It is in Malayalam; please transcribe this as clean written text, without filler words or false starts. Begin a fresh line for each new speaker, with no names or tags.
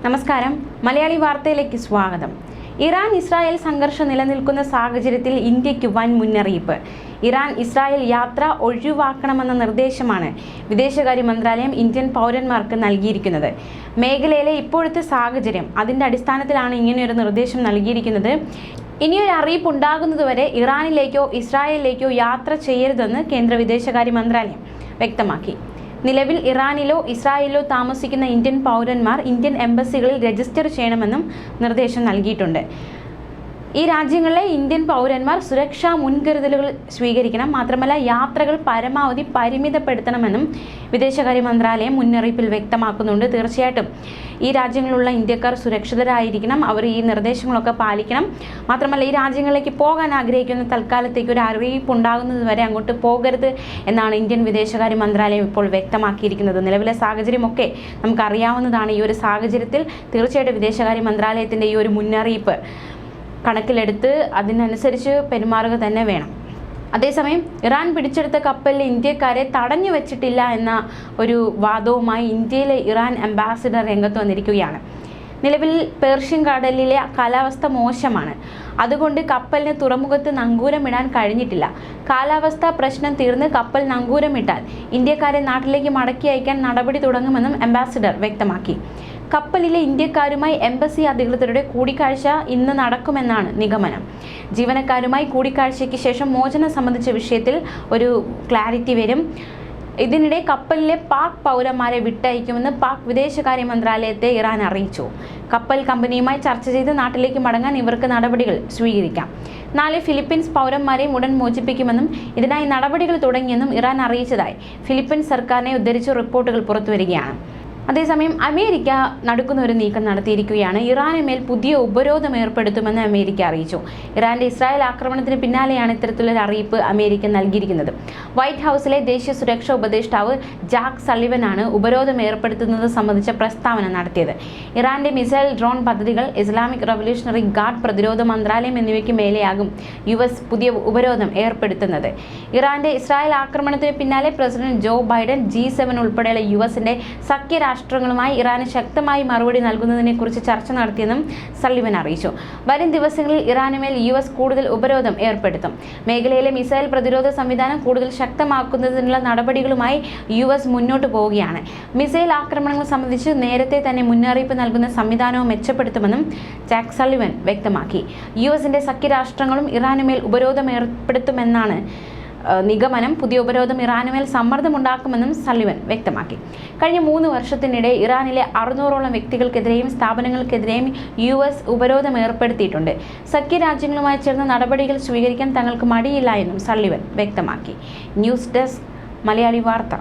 നമസ്കാരം, മലയാളി വാർത്തയിലേക്ക് സ്വാഗതം. ഇറാൻ ഇസ്രായേൽ സംഘർഷം നിലനിൽക്കുന്ന സാഹചര്യത്തിൽ ഇന്ത്യക്ക് വൻ മുന്നറിയിപ്പ്. ഇറാൻ ഇസ്രായേൽ യാത്ര ഒഴിവാക്കണമെന്ന നിർദ്ദേശമാണ് വിദേശകാര്യ മന്ത്രാലയം ഇന്ത്യൻ പൗരന്മാർക്ക് നൽകിയിരിക്കുന്നത്. മേഖലയിലെ ഇപ്പോഴത്തെ സാഹചര്യം അതിൻ്റെ അടിസ്ഥാനത്തിലാണ് ഇങ്ങനെയൊരു നിർദ്ദേശം നൽകിയിരിക്കുന്നത്. ഇനിയൊരു അറിയിപ്പ് ഉണ്ടാകുന്നതുവരെ ഇറാനിലേക്കോ ഇസ്രായേലിലേക്കോ യാത്ര ചെയ്യരുതെന്ന് കേന്ദ്ര വിദേശകാര്യ മന്ത്രാലയം വ്യക്തമാക്കി. നിലവിൽ ഇറാനിലോ ഇസ്രായേലിലോ താമസിക്കുന്ന ഇന്ത്യൻ പൗരന്മാർ ഇന്ത്യൻ എംബസികളിൽ രജിസ്റ്റർ ചെയ്യണമെന്നും നിർദ്ദേശം നൽകിയിട്ടുണ്ട്. ഈ രാജ്യങ്ങളിലെ ഇന്ത്യൻ പൗരന്മാർ സുരക്ഷാ മുൻകരുതലുകൾ സ്വീകരിക്കണം. മാത്രമല്ല, യാത്രകൾ പരമാവധി പരിമിതപ്പെടുത്തണമെന്നും വിദേശകാര്യ മന്ത്രാലയം മുന്നറിയിപ്പിൽ വ്യക്തമാക്കുന്നുണ്ട്. തീർച്ചയായിട്ടും ഈ രാജ്യങ്ങളിലുള്ള ഇന്ത്യക്കാർ സുരക്ഷിതരായിരിക്കണം. അവർ ഈ നിർദ്ദേശങ്ങളൊക്കെ പാലിക്കണം. മാത്രമല്ല, ഈ രാജ്യങ്ങളിലേക്ക് പോകാൻ ആഗ്രഹിക്കുന്ന തൽക്കാലത്തേക്ക് ഒരു അറിയിപ്പ് ഉണ്ടാകുന്നത് വരെ അങ്ങോട്ട് പോകരുത് എന്നാണ് ഇന്ത്യൻ വിദേശകാര്യ മന്ത്രാലയം ഇപ്പോൾ വ്യക്തമാക്കിയിരിക്കുന്നത്. നിലവിലെ സാഹചര്യമൊക്കെ നമുക്കറിയാവുന്നതാണ്. ഈ ഒരു സാഹചര്യത്തിൽ തീർച്ചയായിട്ടും വിദേശകാര്യ മന്ത്രാലയത്തിൻ്റെ ഈ ഒരു മുന്നറിയിപ്പ് കണക്കിലെടുത്ത് അതിനനുസരിച്ച് പെരുമാറുക തന്നെ വേണം. അതേസമയം ഇറാൻ പിടിച്ചെടുത്ത കപ്പലിൽ ഇന്ത്യക്കാരെ തടഞ്ഞു വെച്ചിട്ടില്ല എന്ന ഒരു വാദവുമായി ഇന്ത്യയിലെ ഇറാൻ അംബാസിഡർ രംഗത്ത് വന്നിരിക്കുകയാണ്. നിലവിൽ പേർഷ്യൻ കടലിലെ കാലാവസ്ഥ മോശമാണ്. അതുകൊണ്ട് കപ്പലിന് തുറമുഖത്ത് നങ്കൂരമിടാൻ കഴിഞ്ഞിട്ടില്ല. കാലാവസ്ഥാ പ്രശ്നം തീർന്ന് കപ്പൽ നങ്കൂരമിട്ടാൽ ഇന്ത്യക്കാരെ നാട്ടിലേക്ക് മടക്കി അയക്കാൻ നടപടി തുടങ്ങുമെന്നും അംബാസിഡർ വ്യക്തമാക്കി. കപ്പലിലെ ഇന്ത്യക്കാരുമായി എംബസി അധികൃതരുടെ കൂടിക്കാഴ്ച ഇന്ന് നടക്കുമെന്നാണ് നിഗമനം. ജീവനക്കാരുമായി കൂടിക്കാഴ്ചയ്ക്ക് ശേഷം മോചനം സംബന്ധിച്ച വിഷയത്തിൽ ഒരു ക്ലാരിറ്റി വരും. ഇതിനിടെ കപ്പലിലെ പാക് പൗരന്മാരെ വിട്ടയക്കുമെന്ന് പാക് വിദേശകാര്യ മന്ത്രാലയത്തെ ഇറാൻ അറിയിച്ചു. കപ്പൽ കമ്പനിയുമായി ചർച്ച ചെയ്ത് നാട്ടിലേക്ക് മടങ്ങാൻ ഇവർക്ക് നടപടികൾ സ്വീകരിക്കാം. 4 ഫിലിപ്പീൻസ് പൗരന്മാരെയും ഉടൻ മോചിപ്പിക്കുമെന്നും ഇതിനായി നടപടികൾ തുടങ്ങിയെന്നും ഇറാൻ അറിയിച്ചതായി ഫിലിപ്പീൻസ് സർക്കാരിനെ ഉദ്ധരിച്ച് റിപ്പോർട്ടുകൾ പുറത്തുവരികയാണ്. അതേസമയം അമേരിക്ക നടുക്കുന്ന ഒരു നീക്കം നടത്തിയിരിക്കുകയാണ്. ഇറാന് മേൽ പുതിയ ഉപരോധം ഏർപ്പെടുത്തുമെന്ന് അമേരിക്ക അറിയിച്ചു. ഇറാന്റെ ഇസ്രായേൽ ആക്രമണത്തിന് പിന്നാലെയാണ് ഇത്തരത്തിലൊരു അറിയിപ്പ് അമേരിക്ക നൽകിയിരിക്കുന്നത്. വൈറ്റ് ഹൗസിലെ ദേശീയ സുരക്ഷാ ഉപദേഷ്ടാവ് ജാക്ക് സള്ളിവനാണ് ഉപരോധം ഏർപ്പെടുത്തുന്നത് സംബന്ധിച്ച പ്രസ്താവന നടത്തിയത്. ഇറാന്റെ മിസൈൽ ഡ്രോൺ പദ്ധതികൾ, ഇസ്ലാമിക് റവല്യൂഷണറി ഗാർഡ് പ്രതിരോധ മന്ത്രാലയം എന്നിവയ്ക്ക് മേലെയാകും US പുതിയ ഉപരോധം ഏർപ്പെടുത്തുന്നത്. ഇറാന്റെ ഇസ്രായേൽ ആക്രമണത്തിന് പിന്നാലെ പ്രസിഡന്റ് ജോ ബൈഡൻ G7 ഉൾപ്പെടെയുള്ള USന്റെ സഖ്യ രാഷ്ട്രങ്ങളുമായി ഇറാന് ശക്തമായി മറുപടി നൽകുന്നതിനെക്കുറിച്ച് ചർച്ച നടത്തിയെന്നും സള്ളിവൻ അറിയിച്ചു. വരും ദിവസങ്ങളിൽ ഇറാനുമേൽ US കൂടുതൽ ഉപരോധം ഏർപ്പെടുത്തും. മേഖലയിലെ മിസൈൽ പ്രതിരോധ സംവിധാനം കൂടുതൽ ശക്തമാക്കുന്നതിനുള്ള നടപടികളുമായി US മുന്നോട്ട് പോവുകയാണ്. മിസൈൽ ആക്രമണങ്ങൾ സംബന്ധിച്ച് നേരത്തെ തന്നെ മുന്നറിയിപ്പ് നൽകുന്ന സംവിധാനവും മെച്ചപ്പെടുത്തുമെന്നും ജാക്ക് സള്ളിവൻ വ്യക്തമാക്കി. USന്റെ സഖ്യരാഷ്ട്രങ്ങളും ഇറാനുമേൽ ഉപരോധം ഏർപ്പെടുത്തുമെന്നാണ് നിഗമനം. പുതിയ ഉപരോധം ഇറാനുമേൽ സമ്മർദ്ദമുണ്ടാക്കുമെന്നും സള്ളിവൻ വ്യക്തമാക്കി. കഴിഞ്ഞ 3 വർഷത്തിനിടെ ഇറാനിലെ 600ഓളം വ്യക്തികൾക്കെതിരെയും സ്ഥാപനങ്ങൾക്കെതിരെയും US ഉപരോധം ഏർപ്പെടുത്തിയിട്ടുണ്ട്. സഖ്യരാജ്യങ്ങളുമായി ചേർന്ന് നടപടികൾ സ്വീകരിക്കാൻ തങ്ങൾക്ക് മടിയില്ല എന്നും സള്ളിവൻ വ്യക്തമാക്കി. ന്യൂസ് ഡെസ്ക്, മലയാളി വാർത്ത.